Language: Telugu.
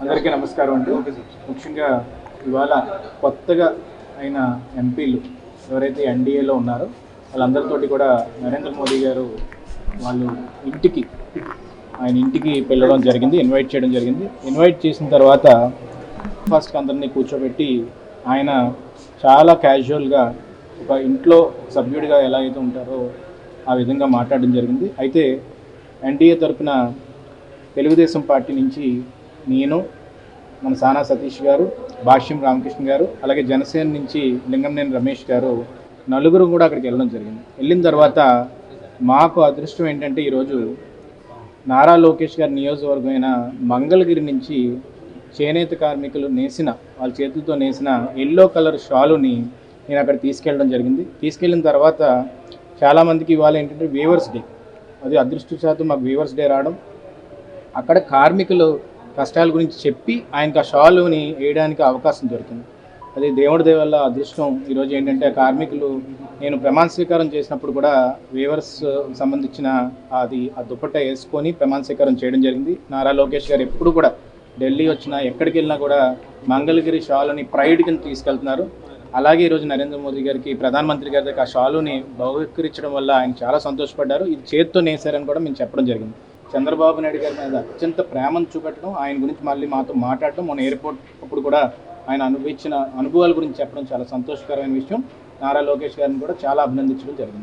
అందరికీ నమస్కారం అండి. ముఖ్యంగా ఇవాళ కొత్తగా అయిన ఎంపీలు ఎవరైతే ఎన్డీఏలో ఉన్నారో వాళ్ళందరితోటి కూడా నరేంద్ర మోదీ గారు వాళ్ళు ఆయన ఇంటికి వెళ్ళడం జరిగింది, ఇన్వైట్ చేయడం జరిగింది. ఇన్వైట్ చేసిన తర్వాత ఫస్ట్ అందరినీ కూర్చోబెట్టి ఆయన చాలా క్యాజువల్గా ఒక ఇంట్లో సభ్యుడిగా ఎలా అయితే ఉంటారో ఆ విధంగా మాట్లాడడం జరిగింది. అయితే ఎన్డీఏ తరఫున తెలుగుదేశం పార్టీ నుంచి నేను, మన సానా సతీష్ గారు, భాష్యం రామకృష్ణ గారు, అలాగే జనసేన నుంచి లింగంనేని రమేష్ గారు నలుగురు కూడా అక్కడికి వెళ్ళడం జరిగింది. వెళ్ళిన తర్వాత మాకు అదృష్టం ఏంటంటే ఈరోజు నారా లోకేష్ గారి నియోజకవర్గమైన మంగళగిరి నుంచి చేనేత కార్మికులు వాళ్ళ చేతులతో నేసిన ఎల్లో కలర్ షాలుని నేను అక్కడ తీసుకెళ్ళడం జరిగింది. తీసుకెళ్ళిన తర్వాత చాలామందికి ఇవాళ ఏంటంటే వీవర్స్ డే, అది అదృష్టశాతం మాకు వీవర్స్ డే రావడం, అక్కడ కార్మికులు కష్టాల గురించి చెప్పి ఆయనకు ఆ షాలుని వేయడానికి అవకాశం దొరికింది. అది దేవుడి దయ వల్ల అదృష్టం. ఈరోజు ఏంటంటే కార్మికులు నేను ప్రమాణ స్వీకారం చేసినప్పుడు కూడా వీవర్స్ సంబంధించిన ఆ దుపట్టా వేసుకొని ప్రమాణ స్వీకారం చేయడం జరిగింది. నారా లోకేష్ గారు ఎప్పుడు కూడా ఢిల్లీ వచ్చినా ఎక్కడికి వెళ్ళినా కూడా మంగళగిరి షాలుని ప్రైడ్ కింద తీసుకెళ్తున్నారు. అలాగే ఈరోజు నరేంద్ర మోదీ గారికి ప్రధానమంత్రి గారి దగ్గర ఆ షాలుని బహుకరించడం వల్ల ఆయన చాలా సంతోషపడ్డారు. ఇది చేత్తో నేసారని కూడా మేము చెప్పడం జరిగింది. చంద్రబాబు నాయుడు గారి మీద అత్యంత ప్రేమను చూపెట్టడం, ఆయన గురించి మళ్ళీ మాతో మాట్లాడటం, మన ఎయిర్పోర్ట్ అప్పుడు కూడా ఆయన అనుభవించిన అనుభవాల గురించి చెప్పడం చాలా సంతోషకరమైన విషయం. నారా లోకేష్ గారిని కూడా చాలా అభినందించడం జరిగింది.